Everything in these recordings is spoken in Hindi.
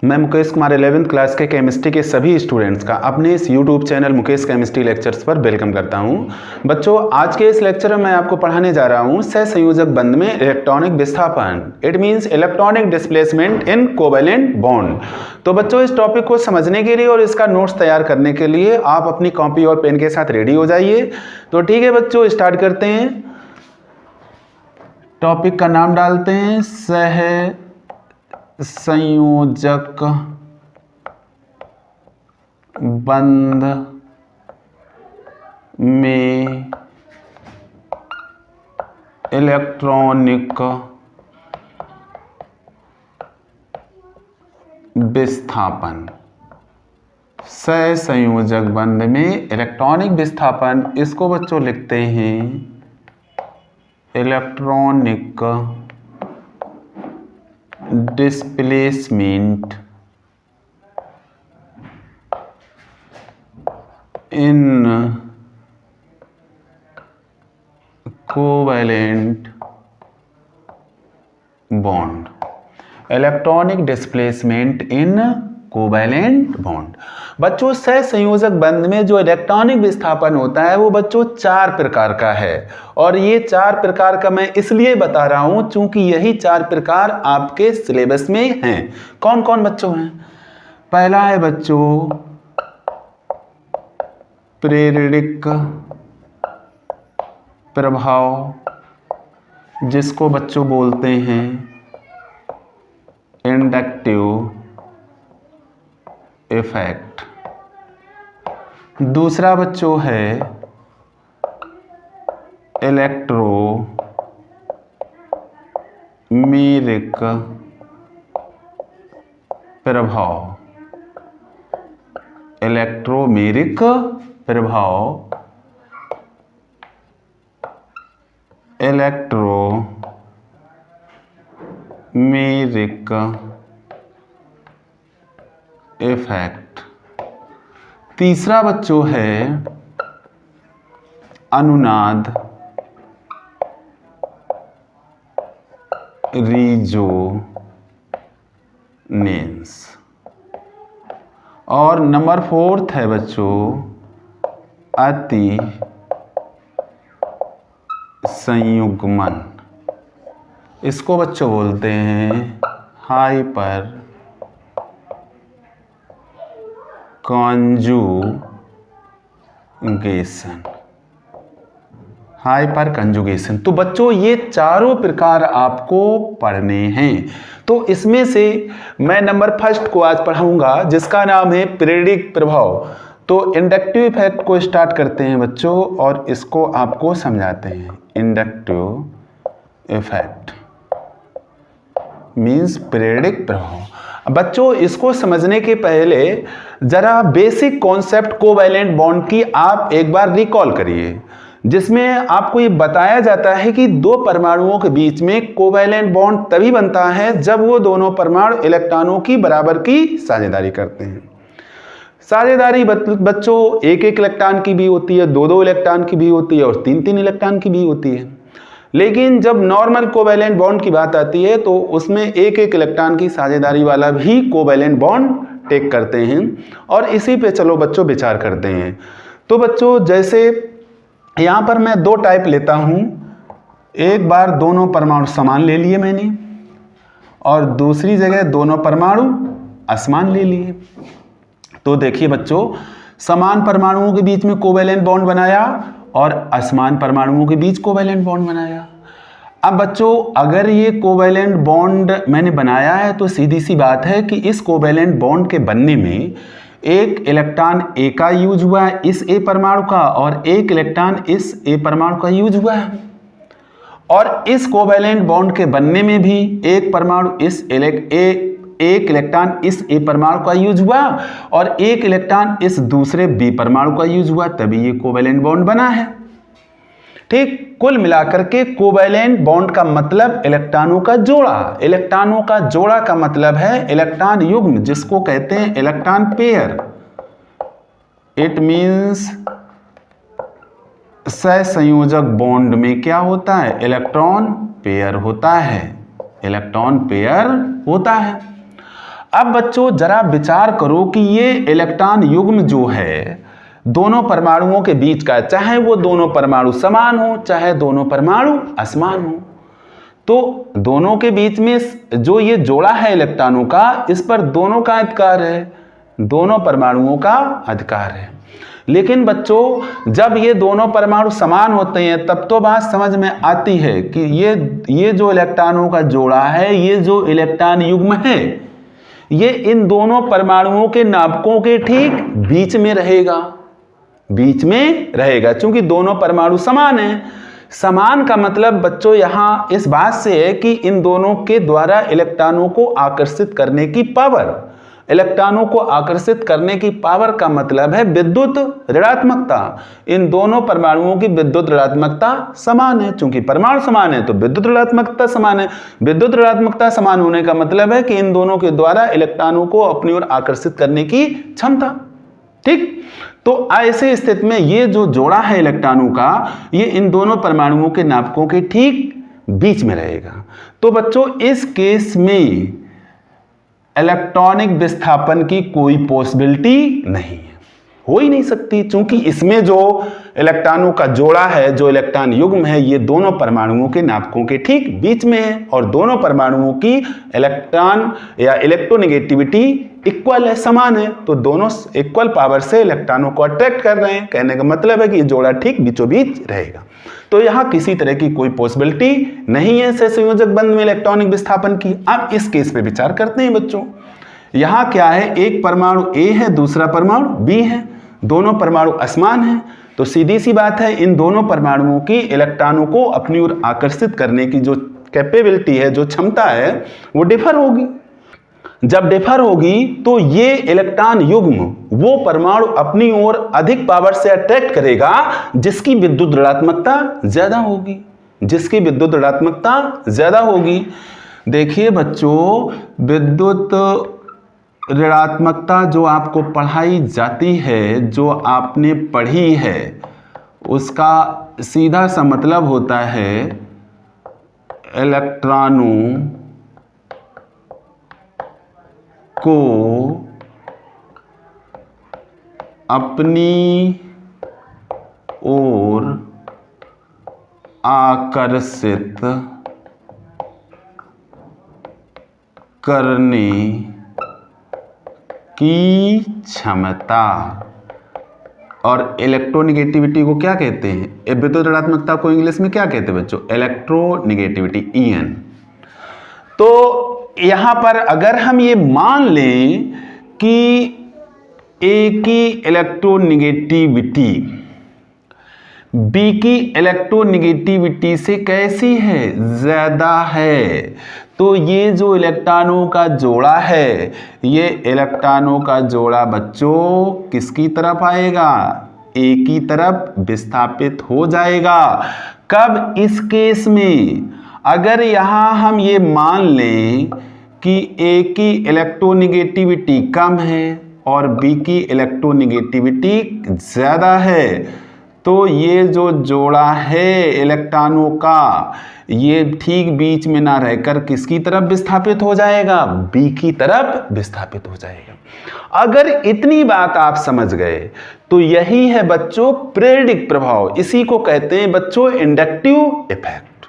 मैं मुकेश कुमार 11th क्लास के केमिस्ट्री के सभी स्टूडेंट्स का अपने इस YouTube channel Mukesh chemistry lectures पर वेलकम करता हूं। बच्चों, आज के इस लेक्चर में मैं आपको पढ़ाने जा रहा हूं सहसंयोजक बंध में इलेक्ट्रॉनिक विस्थापन। It means electronic displacement in covalent bond. तो बच्चों, इस टॉपिक को समझने के लिए और इसका नोट्स तैयार करने के लिए आप अपनी कॉपी और पेन के साथ रेडी हो जाइए। तो ठीक है बच्चों, स्टार्ट करते हैं। टॉपिक का नाम डालते हैं संयोजक बंध में इलेक्ट्रॉनिक विस्थापन। सहसंयोजक बंध में इलेक्ट्रॉनिक विस्थापन, इसको बच्चों लिखते हैं electronic displacement in covalent bond. Electronic displacement in covalent bond. बच्चों, सहसंयोजक बंध में जो इलेक्ट्रॉनिक विस्थापन होता है वो बच्चों 4 प्रकार का है। और ये 4 प्रकार का मैं इसलिए बता रहा हूं क्योंकि यही 4 प्रकार आपके सिलेबस में हैं। कौन कौन बच्चों हैं? पहला है बच्चों प्रेरणिक प्रभाव, जिसको बच्चों बोलते हैं इंडक्टिव इफेक्ट। दूसरा बच्चों है इलेक्ट्रोमेरिक प्रभाव। इलेक्ट्रोमेरिक प्रभाव, इलेक्ट्रोमेरिक इफेक्ट। तीसरा बच्चों है अनुनाद रिजोनेंस। और नंबर 4 है बच्चों अति संयुग्मन। इसको बच्चों बोलते हैं हाइपर कॉन्जुगेशन। Hyper conjugation. तो बच्चों, ये चारों प्रकार आपको पढ़ने हैं। तो इसमें से मैं नंबर 1 को आज पढ़ाऊंगा, जिसका नाम है प्रेरणिक प्रभाव। तो इंडक्टिव इफेक्ट को स्टार्ट करते हैं बच्चों और इसको आपको समझाते हैं। इंडक्टिव इफेक्ट मीन्स प्रेरणिक प्रभाव। बच्चों, इसको समझने के पहले जरा बेसिक कॉन्सेप्ट कोवैलेंट बॉन्ड की आप एक बार रिकॉल करिए, जिसमें आपको ये बताया जाता है कि 2 परमाणुओं के बीच में कोवैलेंट बॉन्ड तभी बनता है जब वो दोनों परमाणु इलेक्ट्रॉनों की बराबर की साझेदारी करते हैं। साझेदारी बच्चों 1-1 इलेक्ट्रॉन की भी होती है, 2-2 इलेक्ट्रॉन की भी होती है और 3-3 इलेक्ट्रॉन की भी होती है। लेकिन जब नॉर्मल कोवैलेंट बॉन्ड की बात आती है तो उसमें 1-1 इलेक्ट्रॉन की साझेदारी वाला भी कोवैलेंट बॉन्ड टेक करते हैं। और इसी पे चलो बच्चों विचार करते हैं। तो बच्चों, जैसे यहाँ पर मैं 2 टाइप लेता हूँ। एक बार दोनों परमाणु समान ले लिए मैंने, और दूसरी जगह दोनों परमाणु असमान ले लिए। तो देखिए बच्चों, समान परमाणुओं के बीच में कोवैलेंट बॉन्ड बनाया और असमान परमाणुओं के बीच कोवैलेंट बॉन्ड बनाया। अब बच्चों, अगर ये कोवैलेंट बॉन्ड मैंने बनाया है तो सीधी सी बात है कि इस कोवैलेंट बॉन्ड के बनने में एक इलेक्ट्रॉन ए का यूज हुआ है इस ए परमाणु का, और एक इलेक्ट्रॉन इस ए परमाणु का यूज हुआ है। और इस कोवैलेंट बॉन्ड के बनने में भी एक परमाणु एक इलेक्ट्रॉन इस ए परमाणु का यूज हुआ और एक इलेक्ट्रॉन इस दूसरे बी परमाणु का यूज हुआ, तभी ये कोवैलेंट बॉन्ड बना है। ठीक, कुल मिलाकर के कोवैलेंट बॉन्ड का मतलब इलेक्ट्रॉनों का जोड़ा। इलेक्ट्रॉनों का जोड़ा का मतलब है इलेक्ट्रॉन युग्म, जिसको कहते हैं इलेक्ट्रॉन पेयर। इट मींस सहसंयोजक बॉन्ड में क्या होता है? इलेक्ट्रॉन पेयर होता है। इलेक्ट्रॉन पेयर होता है। अब बच्चों जरा विचार करो कि ये इलेक्ट्रॉन युग्म जो है दोनों परमाणुओं के बीच का, चाहे वो दोनों परमाणु समान हो चाहे दोनों परमाणु असमान हो, तो दोनों के बीच में जो ये जोड़ा है इलेक्ट्रॉनों का, इस पर दोनों का अधिकार है, दोनों परमाणुओं का अधिकार है। लेकिन बच्चों जब ये दोनों परमाणु समान होते हैं तब तो बात समझ में आती है कि ये जो इलेक्ट्रॉनों का जोड़ा है, ये जो इलेक्ट्रॉन युग्म है, ये इन दोनों परमाणुओं के नाभिकों के ठीक बीच में रहेगा, बीच में रहेगा, क्योंकि दोनों परमाणु समान हैं। समान का मतलब बच्चों यहां इस बात से है कि इन दोनों के द्वारा इलेक्ट्रॉनों को आकर्षित करने की पावर, इलेक्ट्रॉनों को आकर्षित करने की पावर का मतलब है विद्युत ऋणात्मकता। इन दोनों परमाणुओं की विद्युत ऋणात्मकता समान है, क्योंकि परमाणु समान है तो विद्युत ऋणात्मकता समान है। विद्युत ऋणात्मकता समान होने का मतलब है कि इन दोनों के द्वारा इलेक्ट्रॉनों को अपनी ओर आकर्षित करने की क्षमता। ठीक, तो ऐसे स्थिति में ये जो जोड़ा है इलेक्ट्रॉनों का, ये इन दोनों परमाणुओं के नाभिकों के ठीक बीच में रहेगा। तो बच्चों इस केस में इलेक्ट्रॉनिक विस्थापन की कोई पॉसिबिलिटी नहीं है, हो ही नहीं सकती, क्योंकि इसमें जो इलेक्ट्रॉनों का जोड़ा है, जो इलेक्ट्रॉन युग्म है, ये दोनों परमाणुओं के नाभिकों के ठीक बीच में है और दोनों परमाणुओं की इलेक्ट्रॉन या इलेक्ट्रोनेगेटिविटी इक्वल है, समान है, तो दोनों इक्वल पावर से इलेक्ट्रॉनों को अट्रैक्ट कर रहे हैं। कहने का मतलब है कि ये जोड़ा ठीक बीचों बीच रहेगा। तो यहां किसी तरह की कोई पॉसिबिलिटी नहीं है सहसंयोजक बंध में इलेक्ट्रॉनिक विस्थापन की। अब इस केस पे विचार करते हैं बच्चों। यहां क्या है, एक परमाणु A है, दूसरा परमाणु B है, दोनों परमाणु असमान हैं, तो सीधी सी बात है इन दोनों परमाणुओं की इलेक्ट्रॉनों को अपनी ओर आकर्षित करने की जो कैपेबिलिटी है, जो क्षमता है, वो डिफर होगी। जब डिफर होगी तो ये इलेक्ट्रॉन युग्म वो परमाणु अपनी ओर अधिक पावर से अट्रैक्ट करेगा जिसकी विद्युत ऋणात्मकता ज्यादा होगी, जिसकी विद्युत ऋणात्मकता ज्यादा होगी। देखिए बच्चों, विद्युत ऋणात्मकता जो आपको पढ़ाई जाती है, जो आपने पढ़ी है, उसका सीधा सा मतलब होता है इलेक्ट्रॉनों को अपनी ओर आकर्षित करने की क्षमता। और इलेक्ट्रोनेगेटिविटी को क्या कहते हैं, विद्युत ऋणात्मकता को इंग्लिश में क्या कहते हैं बच्चों, इलेक्ट्रोनेगेटिविटी, EN। तो यहां पर अगर हम ये मान लें कि A की इलेक्ट्रोनेगेटिविटी B की इलेक्ट्रोनेगेटिविटी से कैसी है, ज्यादा है, तो ये जो इलेक्ट्रॉनों का जोड़ा है, ये इलेक्ट्रॉनों का जोड़ा बच्चों किसकी तरफ आएगा, A की तरफ विस्थापित हो जाएगा। कब, इस केस में अगर यहां हम ये मान लें कि A की इलेक्ट्रोनेगेटिविटी कम है और B की इलेक्ट्रोनेगेटिविटी ज्यादा है, तो ये जो जोड़ा है इलेक्ट्रॉनों का, ये ठीक बीच में ना रहकर किसकी तरफ विस्थापित हो जाएगा, B की तरफ विस्थापित हो जाएगा। अगर इतनी बात आप समझ गए तो यही है बच्चों प्रेरिक प्रभाव। इसी को कहते हैं बच्चों इंडक्टिव इफेक्ट।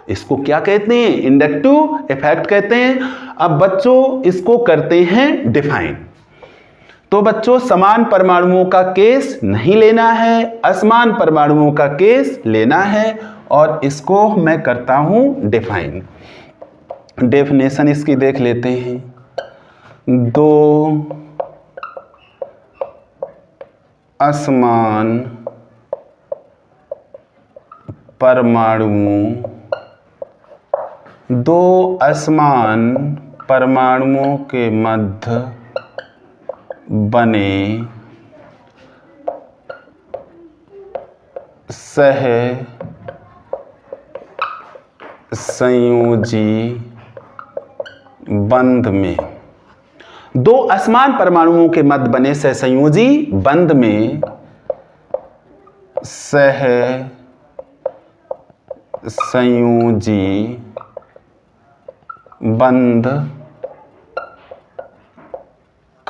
इसको क्या कहते हैं, इंडक्टिव इफेक्ट कहते हैं। अब बच्चों इसको करते हैं डिफाइन। तो बच्चों समान परमाणुओं का केस नहीं लेना है, असमान परमाणुओं का केस लेना है, और इसको मैं करता हूं डिफाइन। डेफिनेशन इसकी देख लेते हैं। दो असमान परमाणुओं, दो असमान परमाणुओं के मध्य बने सह संयोजी बंध में, दो असमान परमाणुओं के मध्य बने सहसंयोजी बंध में सह संयोजी बंध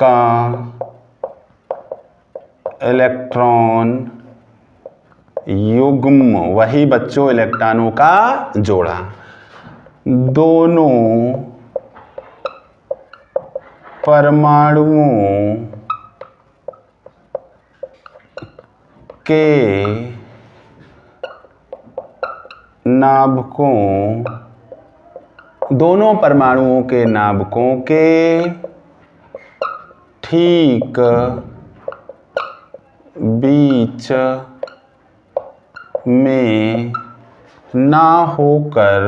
का इलेक्ट्रॉन युग्म, वही बच्चों इलेक्ट्रॉनों का जोड़ा, दोनों परमाणुओं के नाभिकों, दोनों परमाणुओं के नाभिकों के ठीक बीच में ना होकर,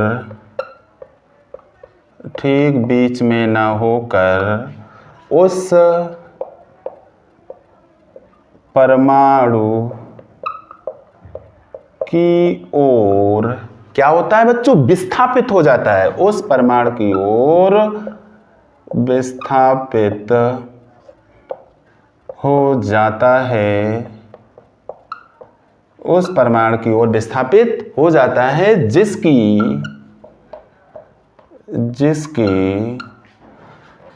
ठीक बीच में ना होकर उस परमाणु की ओर क्या होता है बच्चों, विस्थापित हो जाता है, उस परमाणु की ओर विस्थापित हो जाता है, उस परमाणु की ओर विस्थापित हो जाता है जिसकी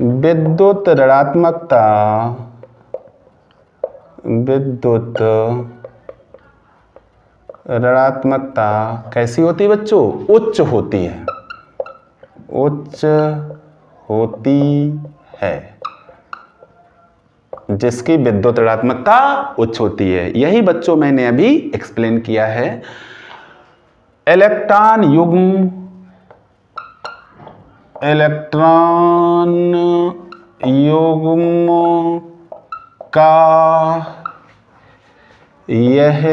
विद्युत ऋणात्मकता, विद्युत ऋणात्मकता कैसी होती है बच्चों, उच्च होती है, उच्च होती है, जिसकी विद्युत ऋणात्मकता उच्च होती है। यही बच्चों मैंने अभी एक्सप्लेन किया है। इलेक्ट्रॉन युग्म, इलेक्ट्रॉन युग्म का यह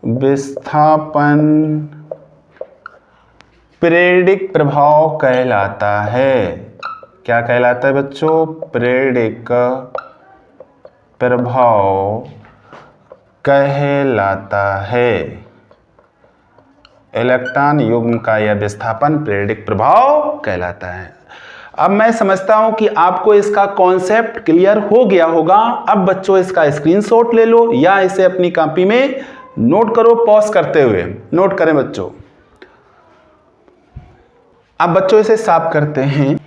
विस्थापन प्रेरिक प्रभाव कहलाता है। क्या कहलाता है बच्चों, प्रेरिक प्रभाव कहलाता है। इलेक्ट्रॉन युग्म का यह विस्थापन प्रेरिक प्रभाव कहलाता है। अब मैं समझता हूं कि आपको इसका कॉन्सेप्ट क्लियर हो गया होगा। अब बच्चों इसका स्क्रीनशॉट ले लो या इसे अपनी कॉपी में नोट करो, पॉज करते हुए नोट करें बच्चों। अब बच्चों इसे साफ करते हैं।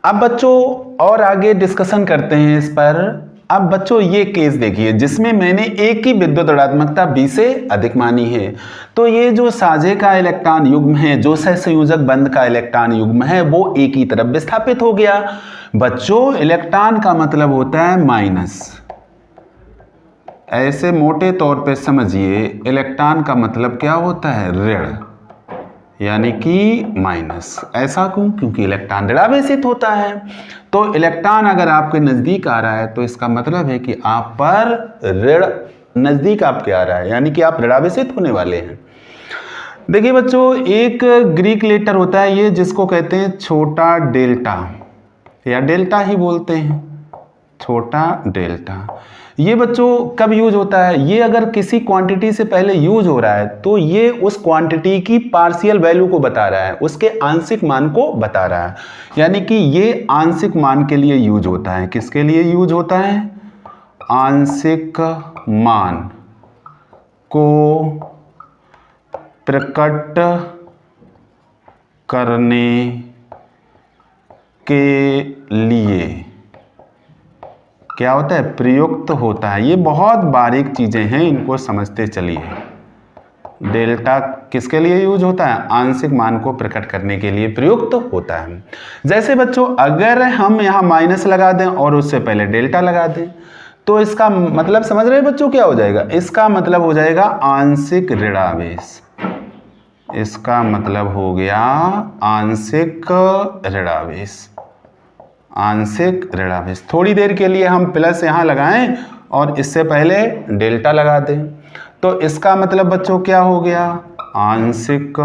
अब बच्चों और आगे डिस्कशन करते हैं इस पर। अब बच्चों ये केस देखिए जिसमें मैंने एक ही विद्युत ऋणात्मकता B से अधिक मानी है। तो ये जो साझे का इलेक्ट्रॉन युग्म है, जो सहसंयोजक बंध का इलेक्ट्रॉन युग्म है, वो एक ही तरफ विस्थापित हो गया। बच्चों इलेक्ट्रॉन का मतलब होता है माइनस, ऐसे मोटे तौर पे समझिए इलेक्ट्रॉन का मतलब क्या होता है, ऋण, यानी कि माइनस। ऐसा क्यों, क्योंकि इलेक्ट्रॉन ऋणावेशित होता है। तो इलेक्ट्रॉन अगर आपके नजदीक आ रहा है तो इसका मतलब है कि आप पर ऋण नजदीक आपके आ रहा है, यानी कि आप ऋणावेशित होने वाले हैं। देखिए बच्चों एक ग्रीक लेटर होता है ये, जिसको कहते हैं छोटा डेल्टा या डेल्टा ही बोलते हैं, छोटा डेल्टा। ये बच्चों कब यूज होता है, ये अगर किसी क्वांटिटी से पहले यूज हो रहा है तो ये उस क्वांटिटी की पार्शियल वैल्यू को बता रहा है, उसके आंशिक मान को बता रहा है। यानी कि ये आंशिक मान के लिए यूज होता है। किसके लिए यूज होता है, आंशिक मान को प्रकट करने के लिए क्या होता है, प्रयुक्त होता है। ये बहुत बारीक चीजें हैं, इनको समझते चलिए। डेल्टा किसके लिए यूज होता है, आंशिक मान को प्रकट करने के लिए प्रयुक्त होता है। जैसे बच्चों अगर हम यहाँ माइनस लगा दें और उससे पहले डेल्टा लगा दें तो इसका मतलब समझ रहे हैं बच्चों क्या हो जाएगा, इसका मतलब हो जाएगा आंशिक ऋणावेश। इसका मतलब हो गया आंशिक ऋणावेश, आंशिक ऋणावेश। थोड़ी देर के लिए हम प्लस यहाँ लगाएं और इससे पहले डेल्टा लगा दें तो इसका मतलब बच्चों क्या हो गया, आंशिक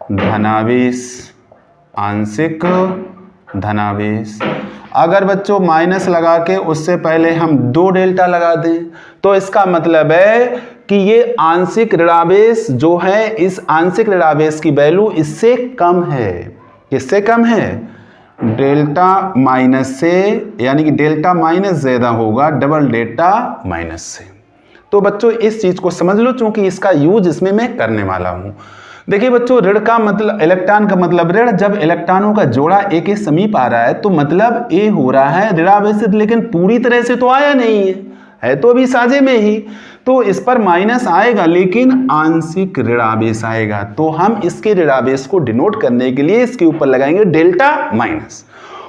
धनावेश, आंशिक धनावेश। अगर बच्चों माइनस लगा के उससे पहले हम 2 डेल्टा लगा दें तो इसका मतलब है कि ये आंशिक ऋणावेश जो है, इस आंशिक ऋणावेश की वैल्यू इससे कम है। किससे कम है, डेल्टा माइनस से, यानी कि डेल्टा माइनस ज्यादा होगा डबल डेल्टा माइनस से। तो बच्चों इस चीज को समझ लो, चूंकि इसका यूज इसमें मैं करने वाला हूं। देखिए बच्चों, ऋण का मतलब, इलेक्ट्रॉन का मतलब ऋण, जब इलेक्ट्रॉनों का जोड़ा ए के समीप आ रहा है तो मतलब ए हो रहा है ऋणावेशित, लेकिन पूरी तरह से तो आया नहीं है तो अभी साझे में ही, तो इस पर माइनस आएगा लेकिन आंशिक ऋणावेश आएगा। तो हम इसके ऋणावेश को डिनोट करने के लिए इसके ऊपर लगाएंगे डेल्टा माइनस।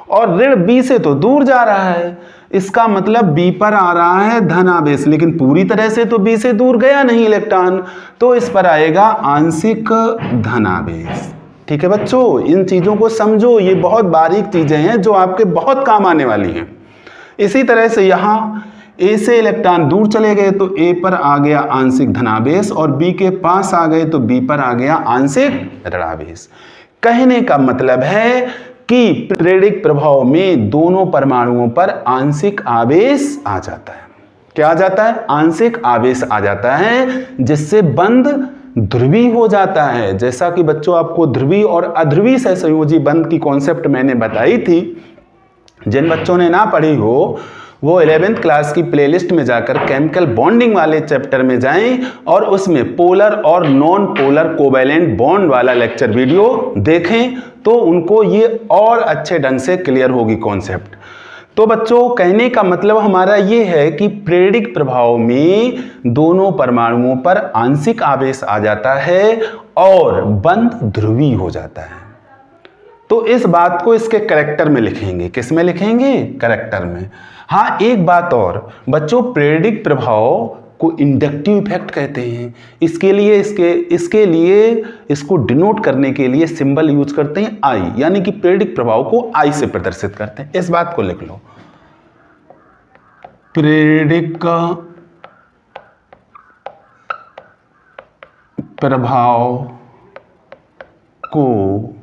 और ऋण बी से तो दूर जा रहा है, इसका मतलब बी पर आ रहा है धनावेश, लेकिन पूरी तरह से तो बी से दूर गया नहीं इलेक्ट्रॉन, तो इस पर आएगा आंशिक धनावेश। ठीक है बच्चों, इन चीजों को समझो, ये बहुत बारीक चीजें हैं जो आपके बहुत काम आने वाली हैं। इसी तरह से यहाँ ए से इलेक्ट्रॉन दूर चले गए तो ए पर आ गया आंशिक धनावेश, और बी के पास आ गए तो बी पर आ गया आंशिक ऋणावेश। कहने का मतलब है कि प्रेरक प्रभाव में दोनों परमाणुओं पर आंशिक आवेश आ जाता है। क्या आ जाता है? आंशिक आवेश आ जाता है, जिससे बंध ध्रुवीय हो जाता है। जैसा कि बच्चों आपको ध्रुवीय और अध्रुवीय सहसंयोजी बंध की कॉन्सेप्ट मैंने बताई थी, जिन बच्चों ने ना पढ़ी हो वो 11th क्लास की प्लेलिस्ट में जाकर केमिकल बॉन्डिंग वाले चैप्टर में जाएं और उसमें पोलर और नॉन पोलर कोवैलेंट बॉन्ड वाला लेक्चर वीडियो देखें, तो उनको ये और अच्छे ढंग से क्लियर होगी कॉन्सेप्ट। तो बच्चों, कहने का मतलब हमारा ये है कि प्रेरक प्रभाव में दोनों परमाणुओं पर आंशिक आवेश आ जाता है और बंध ध्रुवीय हो जाता है। तो इस बात को इसके कैरेक्टर में लिखेंगे। किस में लिखेंगे? कैरेक्टर में। हाँ, एक बात और बच्चों, प्रेरक प्रभाव को इंडक्टिव इफेक्ट कहते हैं। इसके लिए इसको डिनोट करने के लिए सिंबल यूज करते हैं आई, यानी कि प्रेरक प्रभाव को आई से प्रदर्शित करते हैं। इस बात को लिख लो, प्रेरक प्रभाव को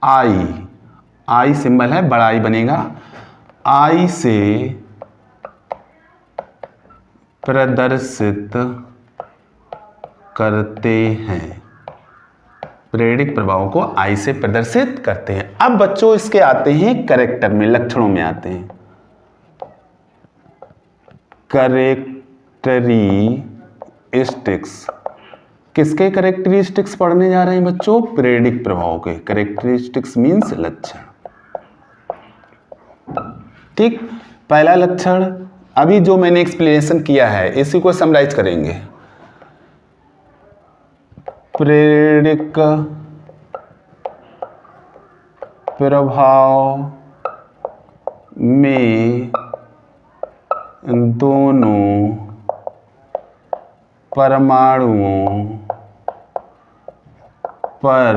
आई सिंबल है, बड़ा आई बनेगा, आई से प्रदर्शित करते हैं। प्रेरक प्रभाव को आई से प्रदर्शित करते हैं। अब बच्चों इसके आते हैं कैरेक्टर में, लक्षणों में आते हैं। कैरेक्टरिस्टिक्स, किसके कैरेक्टरिस्टिक्स पढ़ने जा रहे हैं बच्चों? प्रेरक प्रभाव के। कैरेक्टरिस्टिक्स मींस लक्षण। ठीक, पहला लक्षण अभी जो मैंने एक्सप्लेनेशन किया है इसी को समराइज करेंगे। प्रेरक प्रभाव में दोनों परमाणुओं पर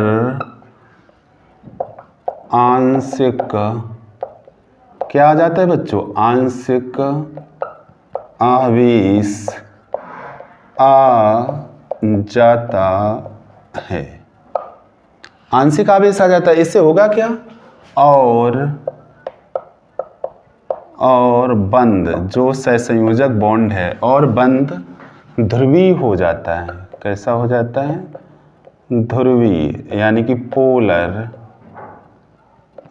आंशिक, क्या आ जाता है बच्चों? आंशिक आवेश आ जाता है। आंशिक आवेश आ जाता है, इससे होगा क्या? और बंध, जो सहसंयोजक बॉन्ड है, और बंध ध्रुवीय हो जाता है। कैसा हो जाता है? ध्रुवीय, यानी कि पोलर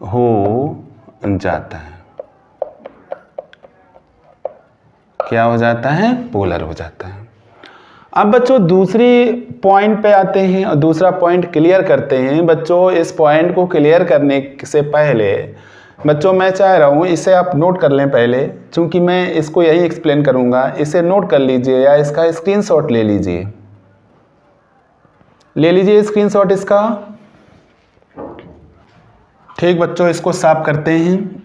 हो जाता है। क्या हो जाता है? पोलर हो जाता है। अब बच्चों दूसरी पॉइंट पे आते हैं और दूसरा पॉइंट क्लियर करते हैं। बच्चों इस पॉइंट को क्लियर करने से पहले बच्चों मैं चाह रहा हूँ इसे आप नोट कर लें पहले, क्योंकि मैं इसको यही एक्सप्लेन करूँगा। इसे नोट कर लीजिए या इसका स्क्रीनशॉट ले लीजिए। स्क्रीनशॉट इसका। ठीक बच्चों, इसको साफ करते हैं।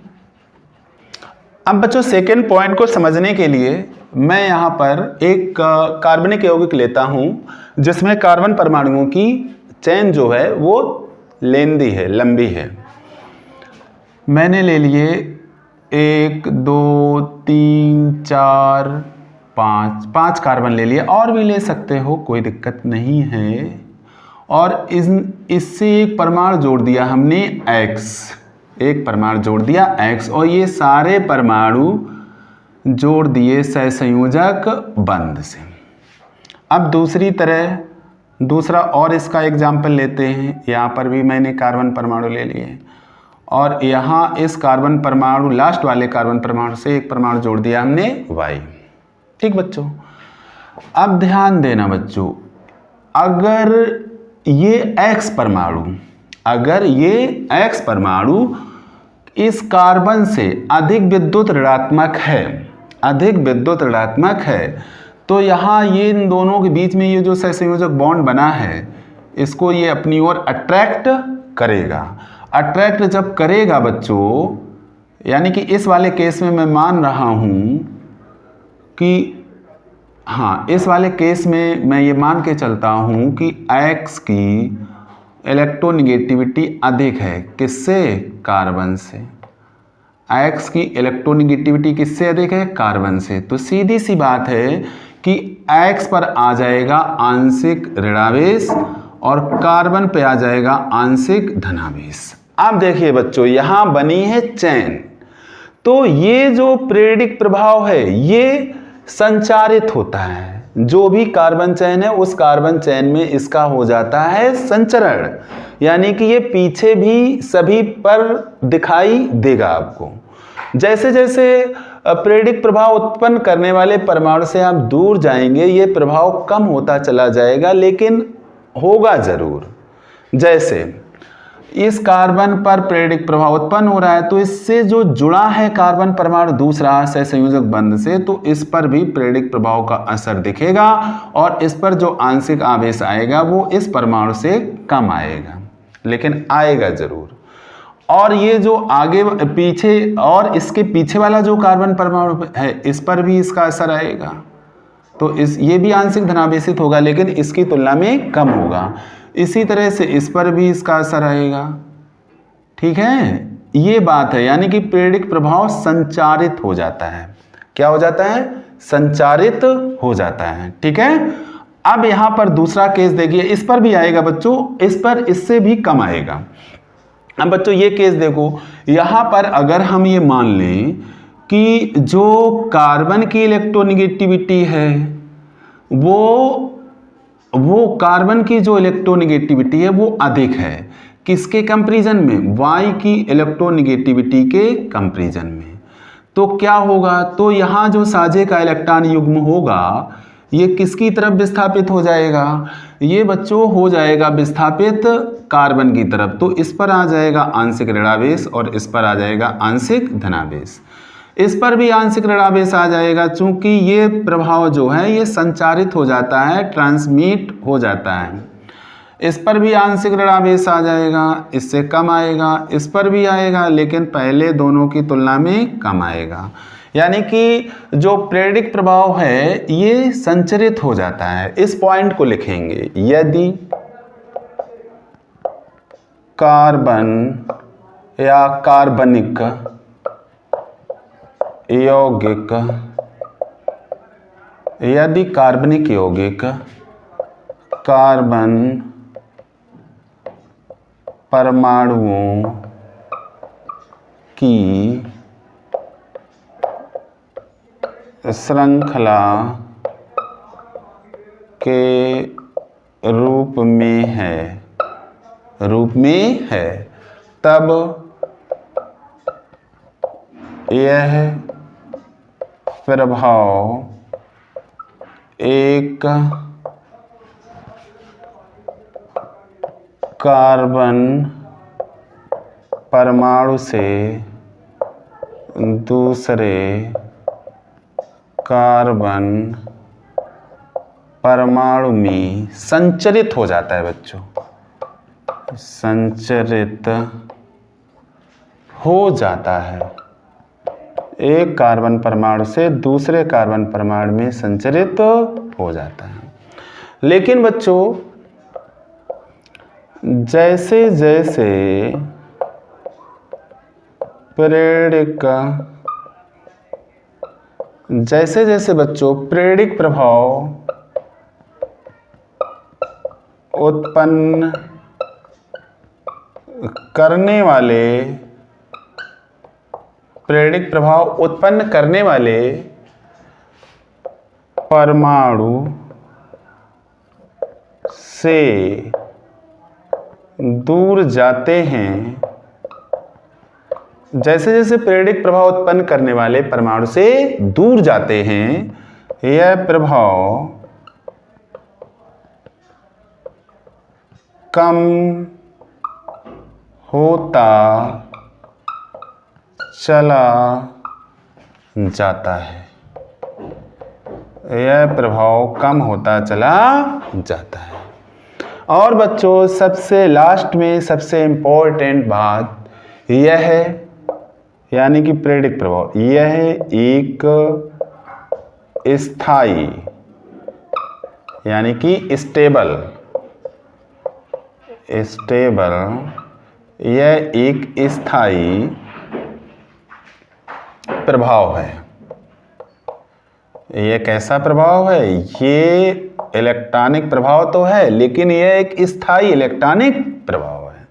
अब बच्चों सेकेंड पॉइंट को समझने के लिए मैं यहाँ पर एक कार्बनिक यौगिक लेता हूँ, जिसमें कार्बन परमाणुओं की चेन जो है वो लेंदी है, लंबी है। मैंने ले लिए 1 2 3 4 5 कार्बन ले लिए, और भी ले सकते हो, कोई दिक्कत नहीं है। और इससे एक परमाणु जोड़ दिया हमने X, एक परमाणु जोड़ दिया X, और ये सारे परमाणु जोड़ दिए सहसंयोजक बंध से। अब दूसरा और इसका एग्जाम्पल लेते हैं। यहाँ पर भी मैंने कार्बन परमाणु ले लिए और यहाँ इस कार्बन परमाणु, लास्ट वाले कार्बन परमाणु से एक परमाणु जोड़ दिया हमने Y। ठीक बच्चों, अब ध्यान देना बच्चों, अगर ये X परमाणु, अगर ये X परमाणु इस कार्बन से अधिक विद्युत ऋणात्मक है, अधिक विद्युत ऋणात्मक है, तो यहाँ ये इन दोनों के बीच में ये जो सहसंयोजक बॉन्ड बना है इसको ये अपनी ओर अट्रैक्ट करेगा। अट्रैक्ट जब करेगा बच्चों, यानी कि इस वाले केस में मैं मान रहा हूँ कि हाँ, इस वाले केस में मैं ये मान के चलता हूँ कि X की इलेक्ट्रोनिगेटिविटी अधिक है। किससे? कार्बन से। X की इलेक्ट्रोनिगेटिविटी किससे अधिक है? कार्बन से। तो सीधी सी बात है कि X पर आ जाएगा आंशिक ऋणावेश और कार्बन पे आ जाएगा आंशिक धनावेश। अब देखिए बच्चों, यहाँ बनी है चैन, तो ये जो प्रेरिक प्रभाव है ये संचारित होता है। जो भी कार्बन चैन है उस कार्बन चैन में इसका हो जाता है संचरण, यानी कि ये पीछे भी सभी पर दिखाई देगा आपको। जैसे जैसे प्रेरिक प्रभाव उत्पन्न करने वाले परमाणु से आप दूर जाएंगे ये प्रभाव कम होता चला जाएगा, लेकिन होगा जरूर। जैसे इस कार्बन पर प्रेरिक प्रभाव उत्पन्न हो रहा है, तो इससे जो जुड़ा है कार्बन परमाणु दूसरा सहसंयोजक बंध से, तो इस पर भी प्रेरिक प्रभाव का असर दिखेगा और इस पर जो आंशिक आवेश आएगा वो इस परमाणु से कम आएगा, लेकिन आएगा जरूर। और ये जो आगे पीछे और इसके पीछे वाला जो कार्बन परमाणु है इस पर भी इसका असर आएगा, तो ये भी आंशिक धनावेशित होगा लेकिन इसकी तुलना में कम होगा। इसी तरह से इस पर भी इसका असर आएगा। ठीक है, ये बात है, यानी कि प्रेरिक प्रभाव संचारित हो जाता है। क्या हो जाता है? संचारित हो जाता है। ठीक है, अब यहां पर दूसरा केस देखिए, इस पर भी आएगा बच्चों, इस पर इससे भी कम आएगा। अब बच्चों ये केस देखो, यहां पर अगर हम ये मान लें कि जो कार्बन की इलेक्ट्रोनिगेटिविटी है वो कार्बन की जो इलेक्ट्रोनिगेटिविटी है वो अधिक है। किसके कंपैरिजन में? Y की इलेक्ट्रोनिगेटिविटी के कंपैरिजन में। तो क्या होगा? तो यहाँ जो साझे का इलेक्ट्रॉन युग्म होगा ये किसकी तरफ विस्थापित हो जाएगा? ये बच्चों हो जाएगा विस्थापित कार्बन की तरफ। तो इस पर आ जाएगा आंशिक ऋणावेश और इस पर आ जाएगा आंशिक धनावेश। इस पर भी आंशिक ऋणावेश आ जाएगा, चूंकि ये प्रभाव जो है ये संचारित हो जाता है, ट्रांसमिट हो जाता है। इस पर भी आंशिक ऋणावेश आ जाएगा, इससे कम आएगा, इस पर भी आएगा लेकिन पहले दोनों की तुलना में कम आएगा। यानी कि जो प्रेरिक प्रभाव है ये संचरित हो जाता है। इस पॉइंट को लिखेंगे, यदि कार्बन या कार्बनिक यौगिक, यदि कार्बनिक यौगिक कार्बन परमाणुओं की श्रृंखला के रूप में है, तब यह प्रभाव एक कार्बन परमाणु से दूसरे कार्बन परमाणु में संचरित हो जाता है बच्चों, संचरित हो जाता है। एक कार्बन परमाणु से दूसरे कार्बन परमाणु में संचरित हो जाता है। लेकिन बच्चों जैसे जैसे प्रेरिक प्रभाव उत्पन्न करने वाले परमाणु से दूर जाते हैं, जैसे जैसे प्रेरिक प्रभाव उत्पन्न करने वाले परमाणु से दूर जाते हैं, यह प्रभाव कम होता चला जाता है। यह प्रभाव कम होता चला जाता है। और बच्चों सबसे लास्ट में सबसे इंपॉर्टेंट बात यह है, यानी कि प्रेडिक प्रभाव, यह एक स्थायी यानी कि स्टेबल यह एक स्थायी प्रभाव है। यह कैसा प्रभाव है? ये इलेक्ट्रॉनिक प्रभाव तो है, लेकिन यह एक स्थायी इलेक्ट्रॉनिक प्रभाव है।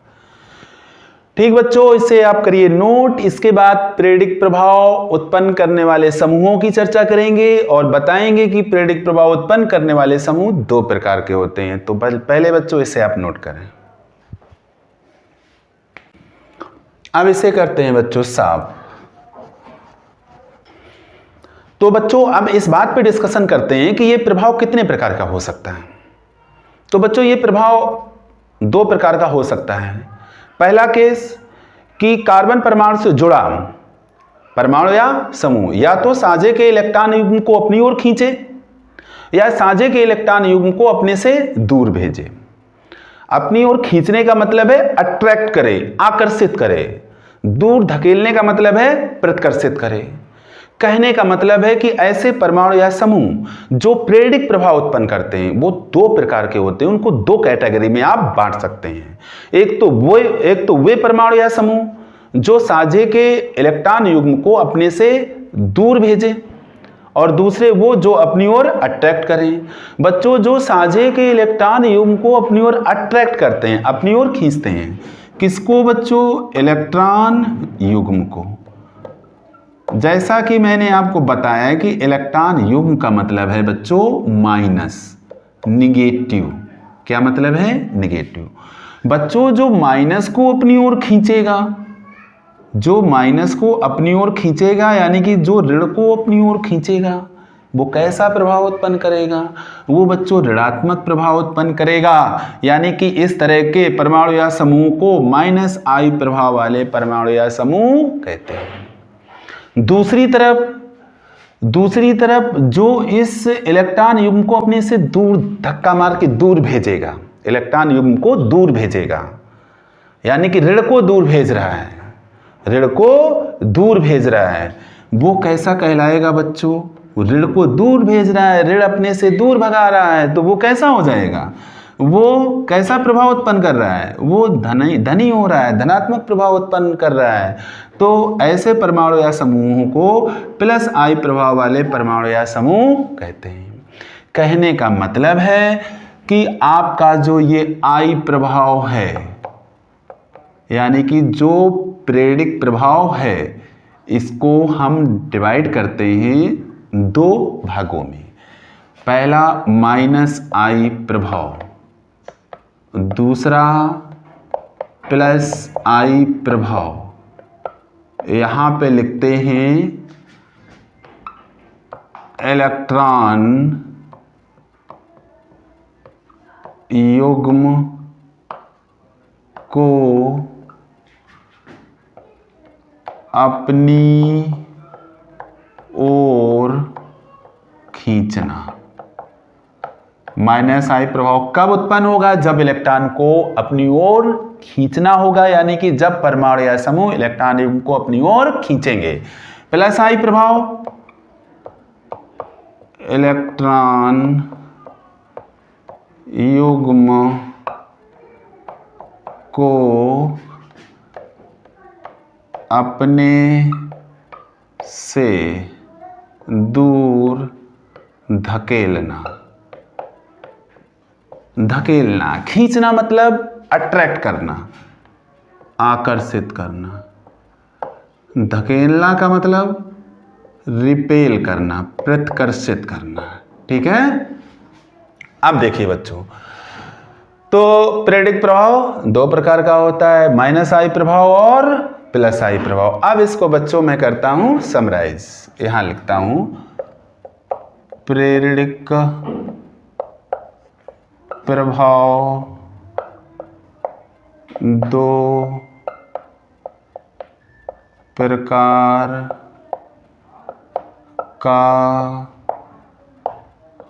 ठीक बच्चों, इसे आप करिए नोट। इसके बाद प्रेडिक प्रभाव उत्पन्न करने वाले समूहों की चर्चा करेंगे और बताएंगे कि प्रेडिक प्रभाव उत्पन्न करने वाले समूह दो प्रकार के होते हैं। तो पहले बच्चों इसे आप नोट करें। अब इसे करते हैं बच्चों साफ। तो बच्चों अब इस बात पे डिस्कशन करते हैं कि ये प्रभाव कितने प्रकार का हो सकता है। तो बच्चों ये प्रभाव दो प्रकार का हो सकता है। पहला केस कि कार्बन परमाणु से जुड़ा परमाणु या समूह या तो साझे के इलेक्ट्रॉन युग्म को अपनी ओर खींचे या साझे के इलेक्ट्रॉन युग्म को अपने से दूर भेजे। अपनी ओर खींचने का मतलब है अट्रैक्ट करे, आकर्षित करे। दूर धकेलने का मतलब है प्रतिकर्षित करे। कहने का मतलब है कि ऐसे परमाणु या समूह जो प्रेरिक प्रभाव उत्पन्न करते हैं वो दो प्रकार के होते हैं। उनको दो कैटेगरी में आप बांट सकते हैं। एक तो वे परमाणु या समूह जो साझे के इलेक्ट्रॉन युग्म को अपने से दूर भेजें और दूसरे वो जो अपनी ओर अट्रैक्ट करें। बच्चों जो साझे के इलेक्ट्रॉन युग्म को अपनी ओर अट्रैक्ट करते हैं, अपनी ओर खींचते हैं, किसको बच्चों? इलेक्ट्रॉन युग्म को। जैसा कि मैंने आपको बताया कि इलेक्ट्रॉन युग्म का मतलब है बच्चों माइनस, निगेटिव। क्या मतलब है? निगेटिव। बच्चों जो माइनस को अपनी ओर खींचेगा, जो माइनस को अपनी ओर खींचेगा यानी कि जो ऋण को अपनी ओर खींचेगा वो कैसा प्रभाव उत्पन्न करेगा? वो बच्चों ऋणात्मक प्रभाव उत्पन्न करेगा। यानी कि इस तरह के परमाणु या समूह को -I प्रभाव वाले परमाणु या समूह कहते हैं। दूसरी तरफ जो इस इलेक्ट्रॉन युग्म को अपने से दूर धक्का मार के दूर भेजेगा, इलेक्ट्रॉन युग्म को दूर भेजेगा, यानी कि ऋण को दूर भेज रहा है, ऋण को दूर भेज रहा है, वो कैसा कहलाएगा बच्चों? ऋण को दूर भेज रहा है, ऋण अपने से दूर भगा रहा है, तो वो कैसा हो जाएगा? वो कैसा प्रभाव उत्पन्न कर रहा है? वो धनी हो रहा है, धनात्मक प्रभाव उत्पन्न कर रहा है। तो ऐसे परमाणु या समूहों को +I प्रभाव वाले परमाणु या समूह कहते हैं। कहने का मतलब है कि आपका जो ये I प्रभाव है, यानी कि जो प्रेरिक प्रभाव है, इसको हम डिवाइड करते हैं दो भागों में। पहला -I प्रभाव, दूसरा +I प्रभाव। यहां पे लिखते हैं इलेक्ट्रॉन युग्म को अपनी ओर खींचना। -I प्रभाव कब उत्पन्न होगा? जब इलेक्ट्रॉन को अपनी ओर खींचना होगा, यानी कि जब परमाणु या समूह इलेक्ट्रॉन युग्म को अपनी ओर खींचेंगे। +I प्रभाव इलेक्ट्रॉन युग्म को अपने से दूर धकेलना। खींचना मतलब अट्रैक्ट करना, आकर्षित करना। धकेलना का मतलब रिपेल करना, प्रतिकर्षित करना। ठीक है। अब देखिए बच्चों, तो प्रेरिक प्रभाव दो प्रकार का होता है, -I प्रभाव और +I प्रभाव। अब इसको बच्चों मैं करता हूं समराइज। यहां लिखता हूं प्रेरिक प्रभाव दो प्रकार का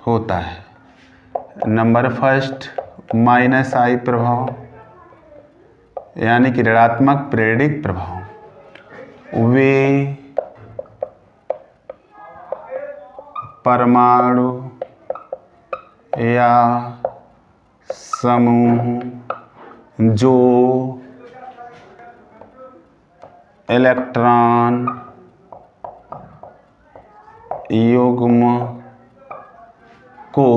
होता है। नंबर फर्स्ट माइनस आई प्रभाव, यानी कि ऋणात्मक प्रेरित प्रभाव। वे परमाणु या समूह जो इलेक्ट्रॉन युग्म को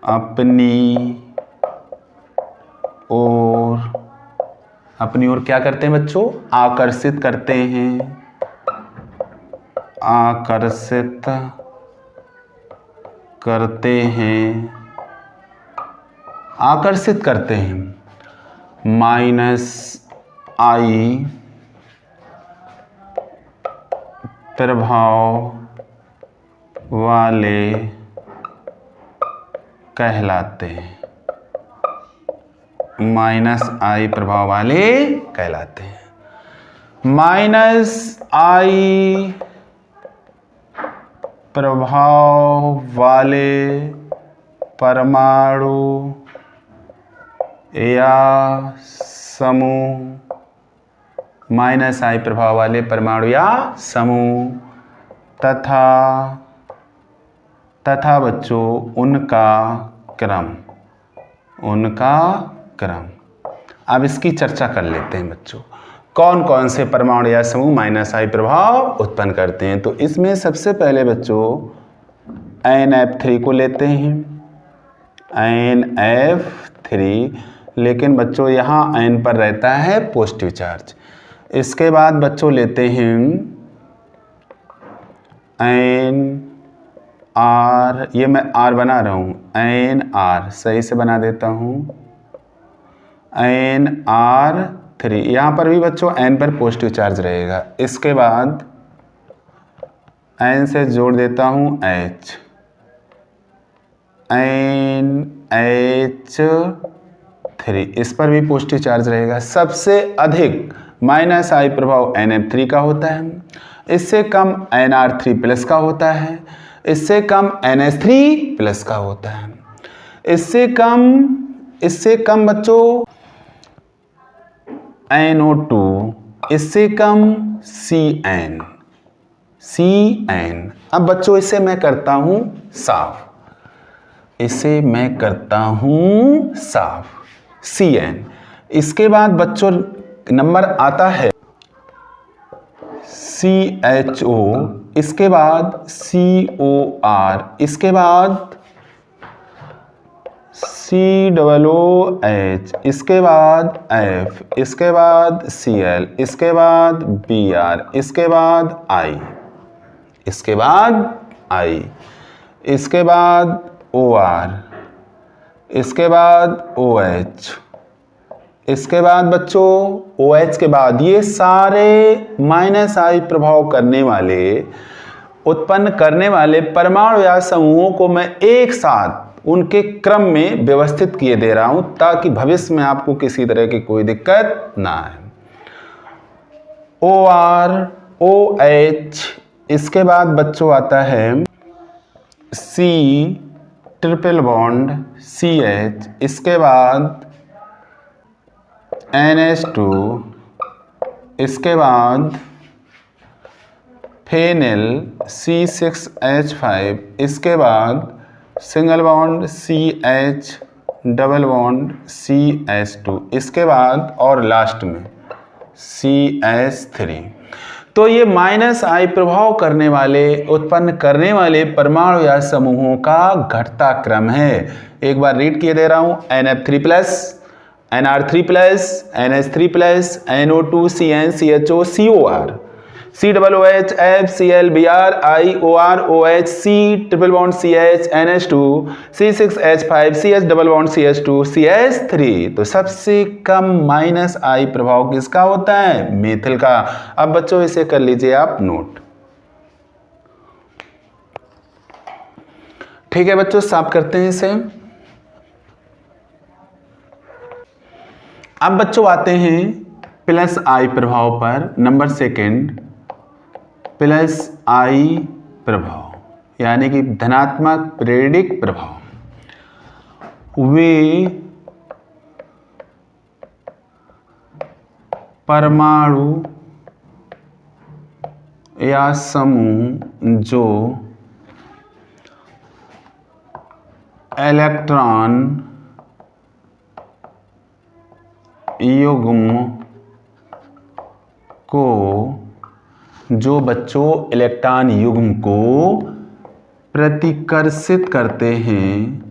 अपनी ओर क्या करते हैं बच्चों? आकर्षित करते हैं, आकर्षित करते हैं, आकर्षित करते हैं। माइनस आई प्रभाव वाले कहलाते हैं, माइनस आई प्रभाव वाले कहलाते हैं। माइनस आई प्रभाव वाले परमाणु या समूह, माइनस आई प्रभाव वाले परमाणु या समूह तथा बच्चों उनका क्रम। अब इसकी चर्चा कर लेते हैं बच्चों। कौन कौन से परमाणु या समूह माइनस आई प्रभाव उत्पन्न करते हैं? तो इसमें सबसे पहले बच्चों NF3 को लेते हैं, NF3, लेकिन बच्चों यहाँ N पर रहता है पॉजिटिव चार्ज। इसके बाद बच्चों लेते हैं NR, ये मैं R बना रहा हूँ, NR सही से बना देता हूँ, NR3। यहाँ पर भी बच्चों N पर पॉजिटिव चार्ज रहेगा। इसके बाद N से जोड़ देता हूँ H, NH3, इस पर भी पॉजिटिव चार्ज रहेगा। सबसे अधिक माइनस आई प्रभाव NF3 का होता है, इससे कम NR3+ का होता है, इससे कम NH3+ का होता है, इससे कम बच्चों NO2, इससे कम CN। अब बच्चों इसे मैं करता हूं साफ, CN। इसके बाद बच्चों नंबर आता है CHO, इसके बाद COR, इसके बाद COOH, इसके बाद F, इसके बाद Cl, इसके बाद Br, इसके बाद I, इसके बाद OR, इसके बाद OH, इसके बाद बच्चों OH के बाद ये सारे माइनस आई प्रभाव उत्पन्न करने वाले परमाणु या समूहों को मैं एक साथ उनके क्रम में व्यवस्थित किए दे रहा हूं, ताकि भविष्य में आपको किसी तरह की कोई दिक्कत ना आए। OR, OH, इसके बाद बच्चों आता है C ट्रिपल बॉन्ड CH, इसके बाद NH2, इसके बाद फेनिल C6H5, इसके बाद single bond CH double bond CH2, इसके बाद और लास्ट में CH3। तो ये माइनस आई प्रभाव उत्पन्न करने वाले परमाणु या समूहों का घटता क्रम है। एक बार रीड किए दे रहा हूं, NF3+, NR3+, NH3+, NO2, CN, CHO, COR, COOH, F, Cl, Br, I, OR, OH, C triple bond CH, NH2, C6H5, CH double bond CH2, CH3। तो सबसे कम माइनस आई प्रभाव किसका होता है? मेथिल का। अब बच्चों इसे कर लीजिए आप नोट। ठीक है बच्चों, साफ करते हैं इसे। अब बच्चों आते हैं प्लस आई प्रभाव पर। नंबर सेकंड, प्लस आई प्रभाव यानी कि धनात्मक प्रेरित प्रभाव। वे परमाणु या समूह जो इलेक्ट्रॉन युग्म को, जो बच्चों इलेक्ट्रॉन युग्म को प्रतिकर्षित करते हैं,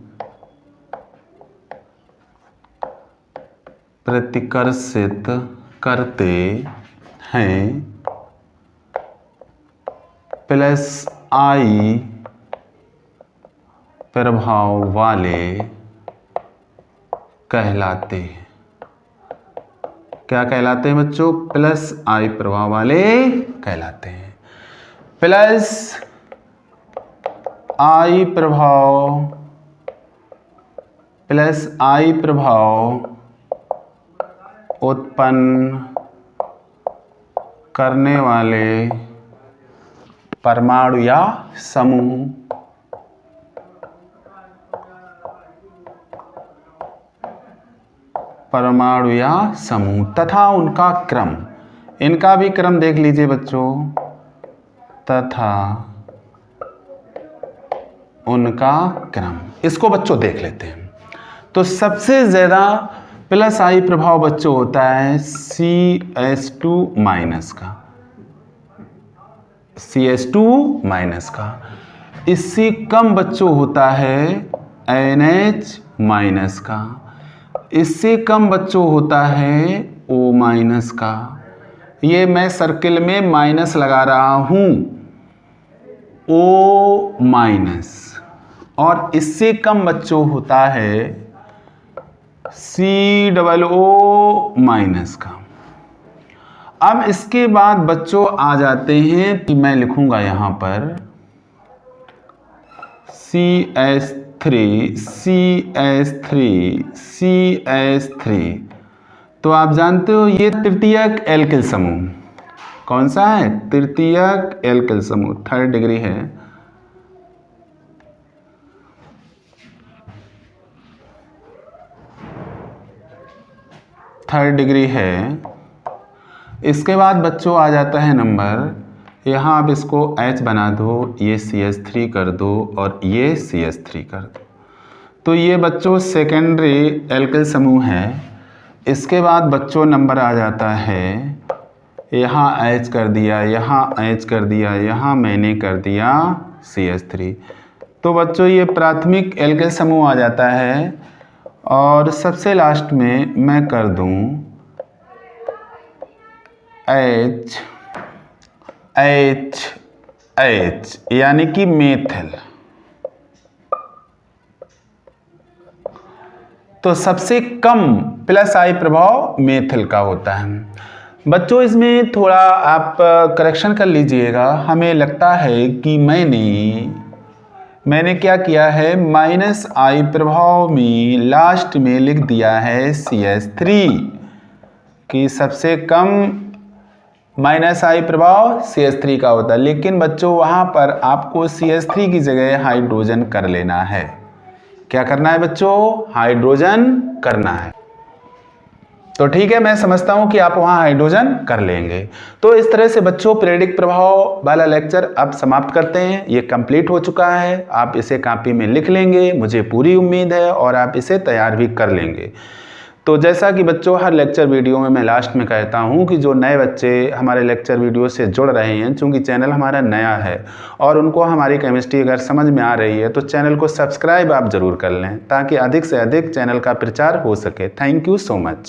प्रतिकर्षित करते हैं, प्लस आई प्रभाव वाले कहलाते हैं। क्या कहलाते हैं बच्चों? प्लस आई प्रभाव वाले कहलाते हैं। प्लस आई प्रभाव, प्लस आई प्रभाव उत्पन्न करने वाले परमाणु या समूह परमाणु या समूह तथा उनका क्रम, इनका भी क्रम देख लीजिए बच्चों, तथा उनका क्रम, इसको बच्चों देख लेते हैं। तो सबसे ज़्यादा प्लस आई प्रभाव बच्चों होता है CH2 माइनस का, CH2 माइनस का। इससे कम बच्चों होता है NH माइनस का। इससे कम बच्चों होता है O माइनस का। ये मैं सर्किल में माइनस लगा रहा हूँ, O माइनस। और इससे कम बच्चों होता है COO माइनस का। अब इसके बाद बच्चों आ जाते हैं कि मैं लिखूंगा यहाँ पर CH3 CH3 CH3। तो आप जानते हो ये तृतीयक एल्किल समूह कौन सा है? तृतीयक एल्किल समूह, थर्ड डिग्री है। थर्ड डिग्री है। इसके बाद बच्चों आ जाता है नंबर, यहाँ आप इसको H बना दो, ये CH3 कर दो और ये CH3 कर दो। तो ये बच्चों सेकेंडरी एल्किल समूह है। इसके बाद बच्चों नंबर आ जाता है, यहाँ H कर दिया, यहाँ H कर दिया, यहाँ मैंने कर दिया CH3। तो बच्चों ये प्राथमिक एल्किल समूह आ जाता है। और सबसे लास्ट में मैं कर दूं H H H यानी कि मेथिल। तो सबसे कम प्लस आई प्रभाव मेथिल का होता है। बच्चों इसमें थोड़ा आप करेक्शन कर लीजिएगा। हमें लगता है कि मैंने क्या किया है, माइनस आई प्रभाव में लास्ट में लिख दिया है CH3 कि सबसे कम माइनस आई प्रभाव CH3 का होता है। लेकिन बच्चों वहाँ पर आपको CH3 की जगह हाइड्रोजन कर लेना है। क्या करना है बच्चों? हाइड्रोजन करना है। तो ठीक है, मैं समझता हूं कि आप वहां हाइड्रोजन कर लेंगे। तो इस तरह से बच्चों पीरियडिक प्रभाव वाला लेक्चर अब समाप्त करते हैं। ये कंप्लीट हो चुका है। आप इसे कॉपी में लिख लेंगे, मुझे पूरी उम्मीद है, और आप इसे तैयार भी कर लेंगे। तो जैसा कि बच्चों हर लेक्चर वीडियो में मैं लास्ट में कहता हूं कि जो नए बच्चे हमारे लेक्चर वीडियो से जुड़ रहे हैं, चूंकि चैनल हमारा नया है और उनको हमारी केमिस्ट्री अगर समझ में आ रही है तो चैनल को सब्सक्राइब आप ज़रूर कर लें ताकि अधिक से अधिक चैनल का प्रचार हो सके। Thank you so much.